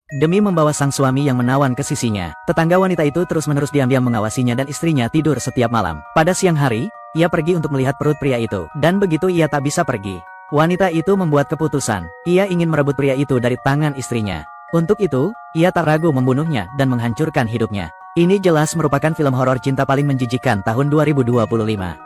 Demi membawa sang suami yang menawan ke sisinya, tetangga wanita itu terus-menerus diam-diam mengawasinya dan istrinya tidur setiap malam. Pada siang hari, ia pergi untuk melihat perut pria itu, dan begitu ia tak bisa pergi, wanita itu membuat keputusan. Ia ingin merebut pria itu dari tangan istrinya. Untuk itu, ia tak ragu membunuhnya dan menghancurkan hidupnya. Ini jelas merupakan film horor cinta paling menjijikan tahun 2025,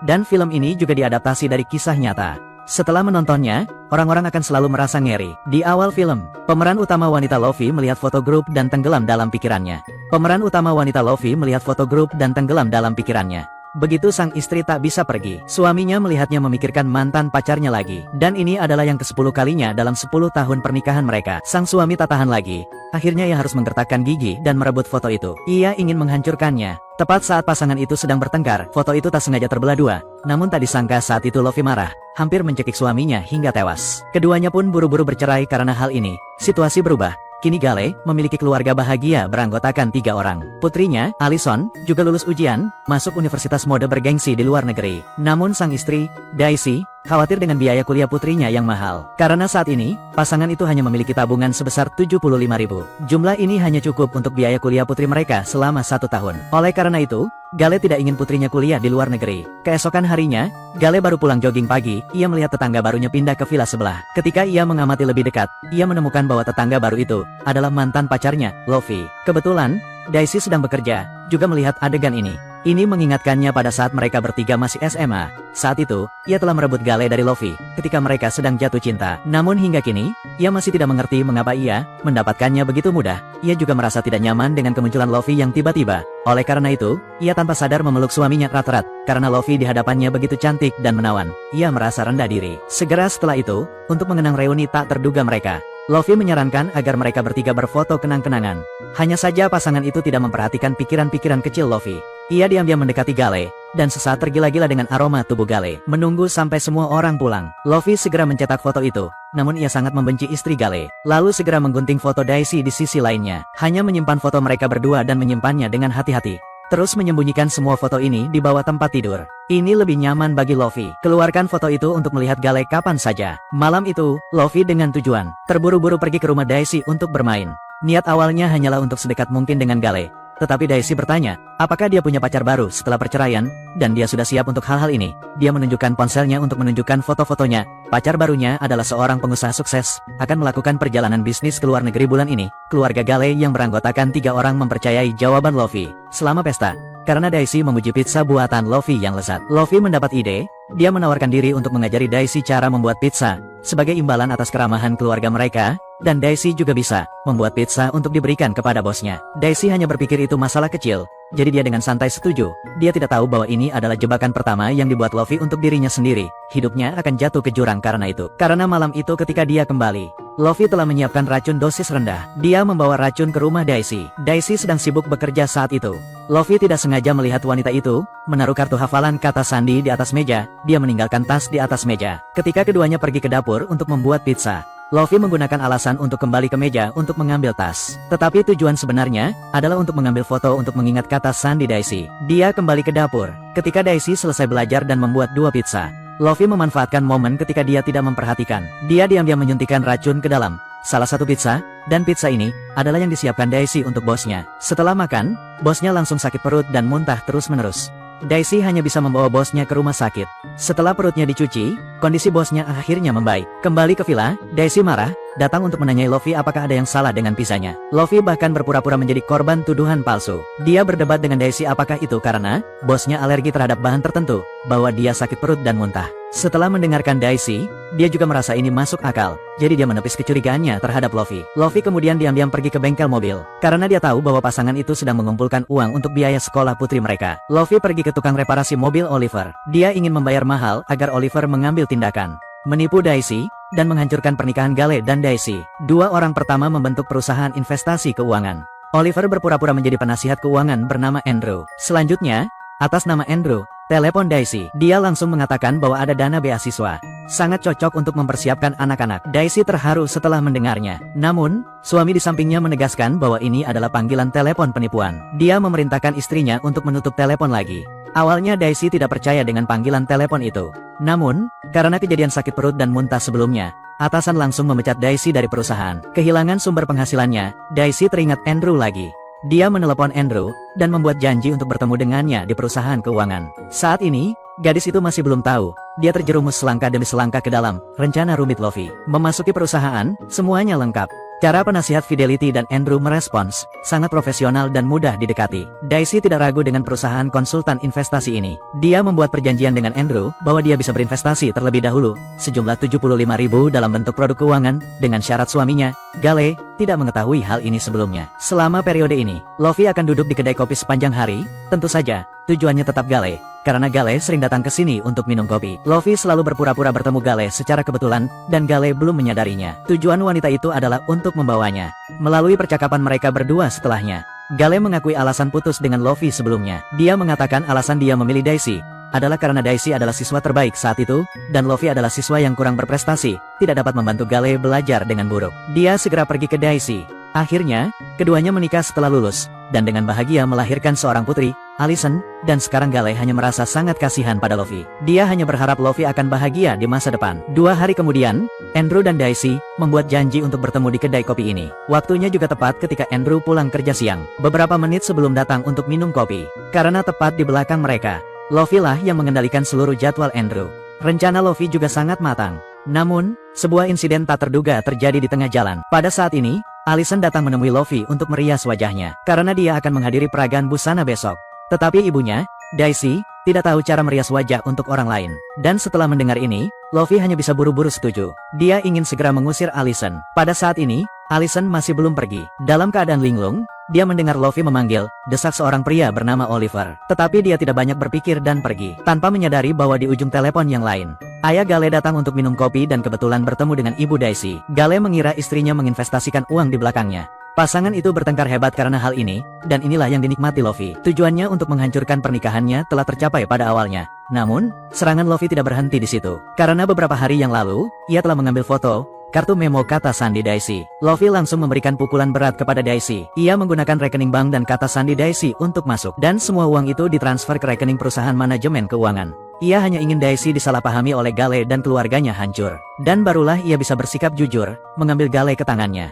dan film ini juga diadaptasi dari kisah nyata. Setelah menontonnya, orang-orang akan selalu merasa ngeri. Di awal film, pemeran utama wanita Lofi melihat foto grup dan tenggelam dalam pikirannya. Pemeran utama wanita Lofi melihat foto grup dan tenggelam dalam pikirannya. Begitu sang istri tak bisa pergi, suaminya melihatnya memikirkan mantan pacarnya lagi. Dan ini adalah yang ke-10 kalinya dalam 10 tahun pernikahan mereka. Sang suami tak tahan lagi. Akhirnya ia harus menggertakkan gigi dan merebut foto itu. Ia ingin menghancurkannya. Tepat saat pasangan itu sedang bertengkar, foto itu tak sengaja terbelah dua. Namun tak disangka saat itu Lofi marah, hampir mencekik suaminya hingga tewas. Keduanya pun buru-buru bercerai karena hal ini. Situasi berubah. Kini Gale memiliki keluarga bahagia beranggotakan 3 orang. Putrinya, Allison, juga lulus ujian, masuk universitas mode bergengsi di luar negeri. Namun sang istri, Daisy, khawatir dengan biaya kuliah putrinya yang mahal. Karena saat ini, pasangan itu hanya memiliki tabungan sebesar 75.000. Jumlah ini hanya cukup untuk biaya kuliah putri mereka selama 1 tahun. Oleh karena itu, Gale tidak ingin putrinya kuliah di luar negeri. Keesokan harinya, Gale baru pulang jogging pagi, ia melihat tetangga barunya pindah ke villa sebelah. Ketika ia mengamati lebih dekat, ia menemukan bahwa tetangga baru itu adalah mantan pacarnya, Lofi. Kebetulan, Daisy sedang bekerja, juga melihat adegan ini. Ini mengingatkannya pada saat mereka bertiga masih SMA. Saat itu, ia telah merebut Gale dari Lofi ketika mereka sedang jatuh cinta. Namun hingga kini, ia masih tidak mengerti mengapa ia mendapatkannya begitu mudah. Ia juga merasa tidak nyaman dengan kemunculan Lofi yang tiba-tiba. Oleh karena itu, ia tanpa sadar memeluk suaminya erat-erat. Karena Lofi di hadapannya begitu cantik dan menawan, ia merasa rendah diri. Segera setelah itu, untuk mengenang reuni tak terduga mereka, Lofi menyarankan agar mereka bertiga berfoto kenang-kenangan. Hanya saja pasangan itu tidak memperhatikan pikiran-pikiran kecil Lofi. Ia diam-diam mendekati Gale, dan sesaat tergila-gila dengan aroma tubuh Gale. Menunggu sampai semua orang pulang, Lofi segera mencetak foto itu. Namun ia sangat membenci istri Gale. Lalu segera menggunting foto Daisy di sisi lainnya. Hanya menyimpan foto mereka berdua dan menyimpannya dengan hati-hati. Terus menyembunyikan semua foto ini di bawah tempat tidur. Ini lebih nyaman bagi Lofi. Keluarkan foto itu untuk melihat Gale kapan saja. Malam itu, Lofi dengan tujuan terburu-buru pergi ke rumah Daisy untuk bermain. Niat awalnya hanyalah untuk sedekat mungkin dengan Gale. Tetapi Daisy bertanya, apakah dia punya pacar baru setelah perceraian, dan dia sudah siap untuk hal-hal ini. Dia menunjukkan ponselnya untuk menunjukkan foto-fotonya. Pacar barunya adalah seorang pengusaha sukses, akan melakukan perjalanan bisnis ke luar negeri bulan ini. Keluarga Gale yang beranggotakan 3 orang mempercayai jawaban Lofi. Selama pesta, karena Daisy memuji pizza buatan Lofi yang lezat, Lofi mendapat ide. Dia menawarkan diri untuk mengajari Daisy cara membuat pizza, sebagai imbalan atas keramahan keluarga mereka. Dan Daisy juga bisa membuat pizza untuk diberikan kepada bosnya. Daisy hanya berpikir itu masalah kecil, jadi dia dengan santai setuju. Dia tidak tahu bahwa ini adalah jebakan pertama yang dibuat Lofi untuk dirinya sendiri. Hidupnya akan jatuh ke jurang karena itu. Karena malam itu ketika dia kembali, Lofi telah menyiapkan racun dosis rendah. Dia membawa racun ke rumah Daisy. Daisy sedang sibuk bekerja saat itu. Lofi tidak sengaja melihat wanita itu menaruh kartu hafalan kata sandi di atas meja. Dia meninggalkan tas di atas meja. Ketika keduanya pergi ke dapur untuk membuat pizza, Lofi menggunakan alasan untuk kembali ke meja untuk mengambil tas. Tetapi tujuan sebenarnya adalah untuk mengambil foto untuk mengingat kata sandi Daisy. Dia kembali ke dapur. Ketika Daisy selesai belajar dan membuat 2 pizza, Lofi memanfaatkan momen ketika dia tidak memperhatikan. Dia diam-diam menyuntikkan racun ke dalam salah satu pizza, dan pizza ini adalah yang disiapkan Daisy untuk bosnya. Setelah makan, bosnya langsung sakit perut dan muntah terus-menerus. Daisy hanya bisa membawa bosnya ke rumah sakit. Setelah perutnya dicuci, kondisi bosnya akhirnya membaik. Kembali ke villa, Daisy marah, datang untuk menanyai Lofi apakah ada yang salah dengan pizzanya. Lofi bahkan berpura-pura menjadi korban tuduhan palsu. Dia berdebat dengan Daisy apakah itu karena bosnya alergi terhadap bahan tertentu, bahwa dia sakit perut dan muntah. Setelah mendengarkan Daisy, dia juga merasa ini masuk akal. Jadi dia menepis kecurigaannya terhadap Lofi. Lofi kemudian diam-diam pergi ke bengkel mobil. Karena dia tahu bahwa pasangan itu sedang mengumpulkan uang untuk biaya sekolah putri mereka. Lofi pergi ke tukang reparasi mobil Oliver. Dia ingin membayar mahal agar Oliver mengambil tindakan menipu Daisy dan menghancurkan pernikahan Gale dan Daisy. 2 orang pertama membentuk perusahaan investasi keuangan. Oliver berpura-pura menjadi penasihat keuangan bernama Andrew. Selanjutnya, atas nama Andrew, telepon Daisy. Dia langsung mengatakan bahwa ada dana beasiswa. Sangat cocok untuk mempersiapkan anak-anak. Daisy terharu setelah mendengarnya. Namun, suami di sampingnya menegaskan bahwa ini adalah panggilan telepon penipuan. Dia memerintahkan istrinya untuk menutup telepon lagi. Awalnya Daisy tidak percaya dengan panggilan telepon itu. Namun, karena kejadian sakit perut dan muntah sebelumnya, atasan langsung memecat Daisy dari perusahaan. Kehilangan sumber penghasilannya, Daisy teringat Andrew lagi. Dia menelepon Andrew, dan membuat janji untuk bertemu dengannya di perusahaan keuangan. Saat ini, gadis itu masih belum tahu, dia terjerumus selangkah demi selangkah ke dalam rencana rumit Luffy. Memasuki perusahaan, semuanya lengkap. Cara penasihat Fidelity dan Andrew merespons, sangat profesional dan mudah didekati. Daisy tidak ragu dengan perusahaan konsultan investasi ini. Dia membuat perjanjian dengan Andrew, bahwa dia bisa berinvestasi terlebih dahulu, sejumlah 75.000 dalam bentuk produk keuangan, dengan syarat suaminya, Gale, tidak mengetahui hal ini sebelumnya. Selama periode ini, Luffy akan duduk di kedai kopi sepanjang hari, tentu saja, tujuannya tetap Gale. Karena Gale sering datang ke sini untuk minum kopi. Luffy selalu berpura-pura bertemu Gale secara kebetulan, dan Gale belum menyadarinya. Tujuan wanita itu adalah untuk membawanya. Melalui percakapan mereka berdua setelahnya, Gale mengakui alasan putus dengan Luffy sebelumnya. Dia mengatakan alasan dia memilih Daisy adalah karena Daisy adalah siswa terbaik saat itu, dan Luffy adalah siswa yang kurang berprestasi, tidak dapat membantu Gale belajar dengan buruk. Dia segera pergi ke Daisy. Akhirnya, keduanya menikah setelah lulus, dan dengan bahagia melahirkan seorang putri, Allison, dan sekarang Gale hanya merasa sangat kasihan pada Luffy. Dia hanya berharap Luffy akan bahagia di masa depan. 2 hari kemudian, Andrew dan Daisy membuat janji untuk bertemu di kedai kopi ini. Waktunya juga tepat ketika Andrew pulang kerja siang, beberapa menit sebelum datang untuk minum kopi. Karena tepat di belakang mereka, Luffy lah yang mengendalikan seluruh jadwal Andrew. Rencana Luffy juga sangat matang. Namun, sebuah insiden tak terduga terjadi di tengah jalan. Pada saat ini, Allison datang menemui Luffy untuk merias wajahnya, karena dia akan menghadiri peragaan busana besok. Tetapi ibunya, Daisy, tidak tahu cara merias wajah untuk orang lain. Dan setelah mendengar ini, Luffy hanya bisa buru-buru setuju. Dia ingin segera mengusir Allison. Pada saat ini, Allison masih belum pergi. Dalam keadaan linglung, dia mendengar Luffy memanggil, desak seorang pria bernama Oliver. Tetapi dia tidak banyak berpikir dan pergi, tanpa menyadari bahwa di ujung telepon yang lain, ayah Gale datang untuk minum kopi dan kebetulan bertemu dengan ibu Daisy. Gale mengira istrinya menginvestasikan uang di belakangnya. Pasangan itu bertengkar hebat karena hal ini, dan inilah yang dinikmati Luffy. Tujuannya untuk menghancurkan pernikahannya telah tercapai pada awalnya. Namun, serangan Luffy tidak berhenti di situ. Karena beberapa hari yang lalu, ia telah mengambil foto kartu memo kata sandi Daisy. Luffy langsung memberikan pukulan berat kepada Daisy. Ia menggunakan rekening bank dan kata sandi Daisy untuk masuk, dan semua uang itu ditransfer ke rekening perusahaan manajemen keuangan. Ia hanya ingin Daisy disalahpahami oleh Gale dan keluarganya hancur. Dan barulah ia bisa bersikap jujur, mengambil Gale ke tangannya.